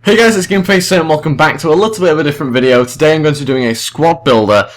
Hey guys, it's Gameface and welcome back to a little bit of a different video. Today I'm going to be doing a squad builder,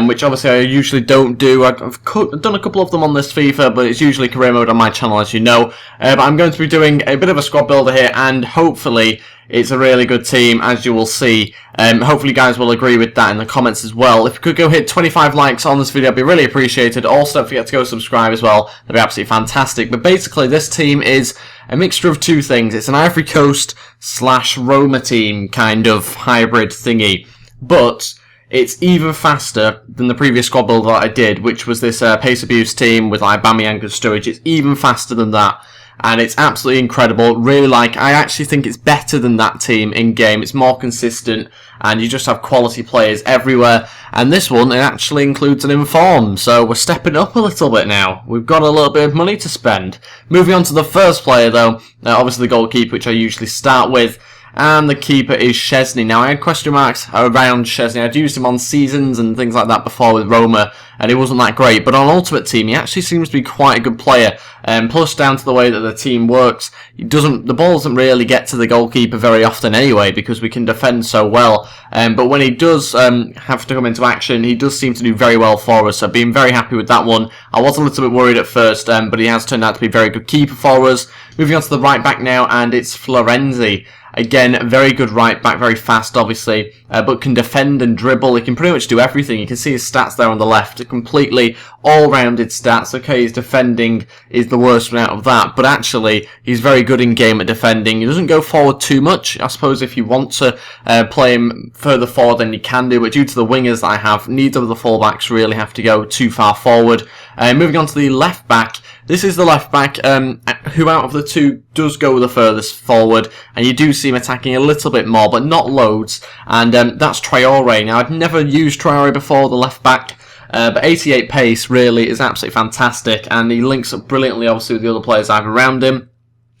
which obviously I usually don't do. I've done a couple of them on this FIFA, but it's usually career mode on my channel, as you know. But I'm going to be doing a bit of a squad builder here, and hopefully it's a really good team, as you will see. Hopefully you guys will agree with that in the comments as well. If you could go hit 25 likes on this video, it'd be really appreciated. Also, don't forget to go subscribe as well. That'd be absolutely fantastic. But basically, this team is a mixture of two things. It's an Ivory Coast / Roma team kind of hybrid thingy. But it's even faster than the previous squad builder that I did, which was this pace abuse team with like Aubameyang and Sturridge. It's even faster than that. And it's absolutely incredible. Really I actually think it's better than that team in game. It's more consistent, and you just have quality players everywhere. And this one, it actually includes an inform, so we're stepping up a little bit now. We've got a little bit of money to spend. Moving on to the first player though, obviously the goalkeeper, which I usually start with. And the keeper is Szczesny. Now, I had question marks around Szczesny. I'd used him on seasons and things like that before with Roma, and it wasn't that great. But on Ultimate Team, he actually seems to be quite a good player. Plus, down to the way that the team works, the ball doesn't really get to the goalkeeper very often anyway, because we can defend so well. But when he does have to come into action, he does seem to do very well for us. So, being very happy with that one. I was a little bit worried at first, but he has turned out to be a very good keeper for us. Moving on to the right back now, and it's Florenzi. Again, very good right back, very fast obviously, but can defend and dribble. He can pretty much do everything. You can see his stats there on the left, completely all-rounded stats. Okay, his defending is the worst one out of that, but actually he's very good in game at defending. He doesn't go forward too much. I suppose if you want to play him further forward then you can do, but due to the wingers that I have, neither of the fullbacks really have to go too far forward. Moving on to the left back. This is the left back who out of the two does go the furthest forward, and you do see him attacking a little bit more, but not loads, and that's Traore. Now, I've never used Traore before, the left back, but 88 pace really is absolutely fantastic, and he links up brilliantly obviously with the other players I have around him.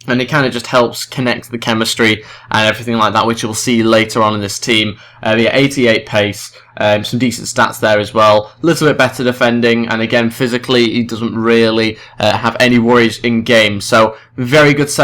And it kind of just helps connect the chemistry and everything like that, which you'll see later on in this team. Yeah, 88 pace, some decent stats there as well. A little bit better defending, and again, physically, he doesn't really have any worries in game. So, very good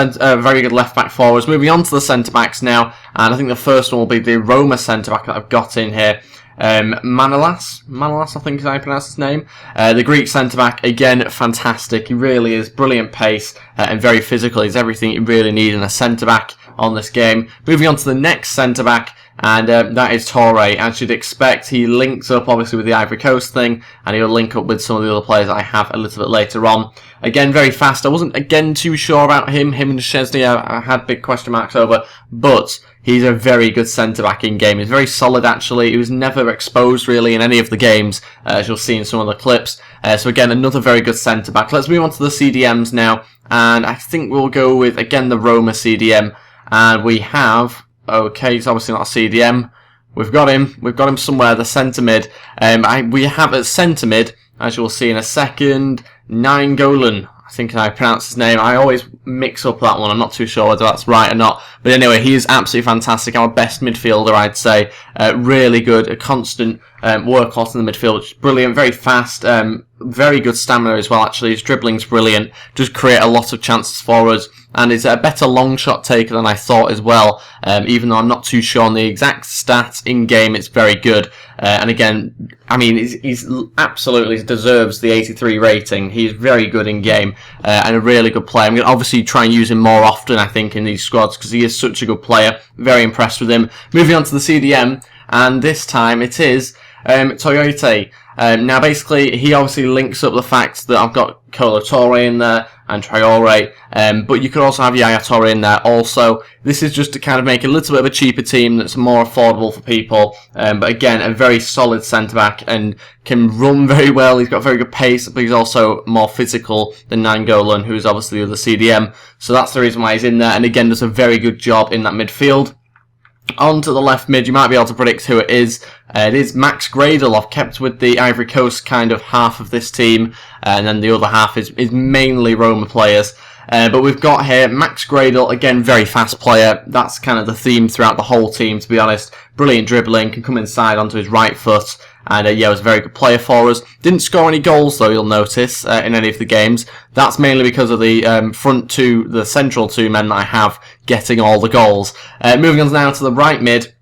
left back for us. Moving on to the centre backs now, and I think the first one will be the Roma centre back that I've got in here. Manolas, I think is how I pronounce his name. The Greek centre-back, again, fantastic. He really is brilliant pace and very physical. He's everything you really need in a centre-back on this game. Moving on to the next centre-back, and that is Traore. As you'd expect, he links up obviously with the Ivory Coast thing, and he'll link up with some of the other players that I have a little bit later on. Again, very fast. I wasn't, again, too sure about him and Szczesny. I had big question marks over, but he's a very good centre-back in game. He's very solid, actually. He was never exposed, really, in any of the games, as you'll see in some of the clips. So, again, another very good centre-back. Let's move on to the CDMs now, and I think we'll go with, again, the Roma CDM. And we have, okay, he's obviously not a CDM. We've got him somewhere, the centre-mid. We have at centre-mid, as you'll see in a second, Nainggolan. I think I pronounce his name. I always mix up that one. I'm not too sure whether that's right or not. But anyway, he is absolutely fantastic. Our best midfielder, I'd say. Really good. A constant workhorse in the midfield, which is brilliant. Very fast. Very good stamina as well, actually. His dribbling's brilliant. Does create a lot of chances for us. And is a better long shot taker than I thought as well. Even though I'm not too sure on the exact stats in game, it's very good. And again, I mean, he's absolutely deserves the 83 rating. He's very good in game and a really good player. I'm going to obviously try and use him more often, I think, in these squads because he is such a good player. Very impressed with him. Moving on to the CDM, and this time it is Toyote. Now, basically, he obviously links up the fact that I've got Kolo Touré in there and Traore, but you could also have Yaya Touré in there also. This is just to kind of make a little bit of a cheaper team that's more affordable for people, but again, a very solid centre-back and can run very well. He's got very good pace, but he's also more physical than Nainggolan, who's obviously the other CDM, so that's the reason why he's in there, and again, does a very good job in that midfield. On to the left mid, you might be able to predict who it is. It is Max Gradel. I've kept with the Ivory Coast kind of half of this team, and then the other half is mainly Roma players. But we've got here Max Gradle, again, very fast player. That's kind of the theme throughout the whole team, to be honest. Brilliant dribbling, can come inside onto his right foot. And yeah, was a very good player for us. Didn't score any goals, though, you'll notice, in any of the games. That's mainly because of the the central two men that I have getting all the goals. Moving on now to the right mid.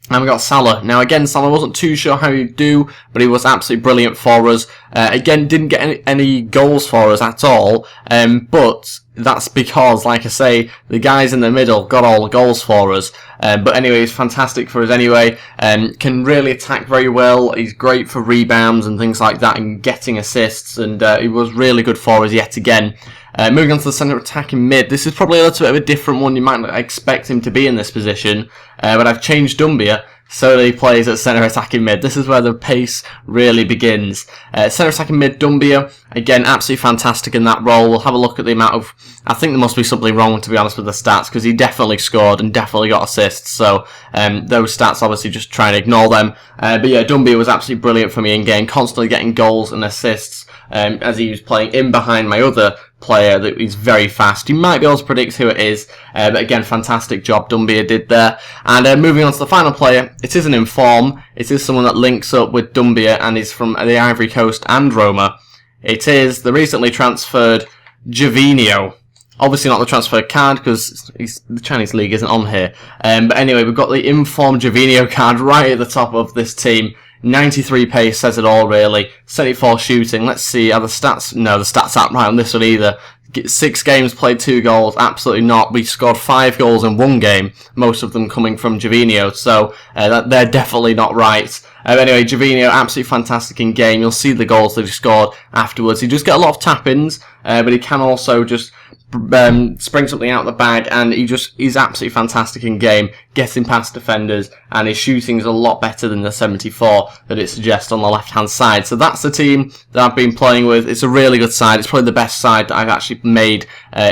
And we got Salah. Now again, Salah wasn't too sure how he'd do, but he was absolutely brilliant for us. Again, didn't get any goals for us at all, but that's because, like I say, the guys in the middle got all the goals for us. But anyway, he's fantastic for us anyway. Can really attack very well. He's great for rebounds and things like that, and getting assists, and he was really good for us yet again. Moving on to the centre attacking mid, this is probably a little bit of a different one. You might not expect him to be in this position, but I've changed Dumbia so that he plays at centre attacking mid. This is where the pace really begins. Centre attacking mid, Dumbia, again, absolutely fantastic in that role. We'll have a look at the amount of... I think there must be something wrong, to be honest, with the stats, because he definitely scored and definitely got assists, so those stats, obviously, just try and ignore them. But yeah, Dumbia was absolutely brilliant for me in-game, constantly getting goals and assists, as he was playing in behind my other player that is very fast. You might be able to predict who it is, but again, fantastic job Dumbia did there. And moving on to the final player, it is an inform. It is someone that links up with Dumbia and is from the Ivory Coast and Roma. It is the recently transferred Javinho. Obviously not the transfer card, because the Chinese League isn't on here. But anyway, we've got the inform Javinho card right at the top of this team. 93 pace says it all, really. 74 shooting. Let's see, are the stats... No, the stats aren't right on this one either. 6 games, played 2 goals. Absolutely not. We scored 5 goals in 1 game, most of them coming from Javinho, so they're definitely not right. Anyway, Javinho, absolutely fantastic in game. You'll see the goals that he scored afterwards. He does get a lot of tap-ins, but he can also just spring something out of the bag, and he's absolutely fantastic in game, getting past defenders, and his shooting is a lot better than the 74 that it suggests on the left-hand side. So that's the team that I've been playing with. It's a really good side. It's probably the best side that I've actually made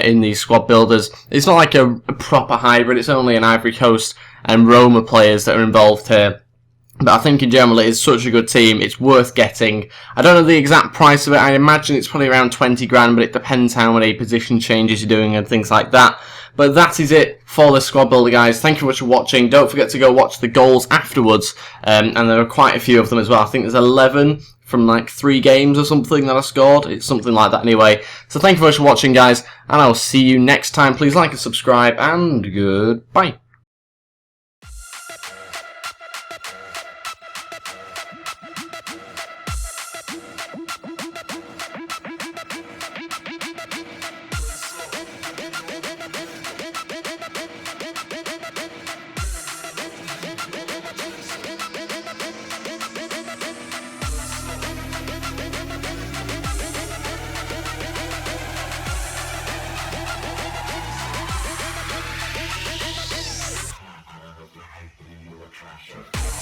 in these squad builders. It's not like a proper hybrid. It's only an Ivory Coast and Roma players that are involved here. But I think in general it is such a good team, it's worth getting. I don't know the exact price of it, I imagine it's probably around 20 grand, but it depends how many position changes you're doing and things like that. But that is it for the squad builder, guys. Thank you very much for watching. Don't forget to go watch the goals afterwards, and there are quite a few of them as well. I think there's 11 from like 3 games or something that I scored. It's something like that anyway. So thank you very much for watching, guys, and I'll see you next time. Please like and subscribe, and goodbye. Sure.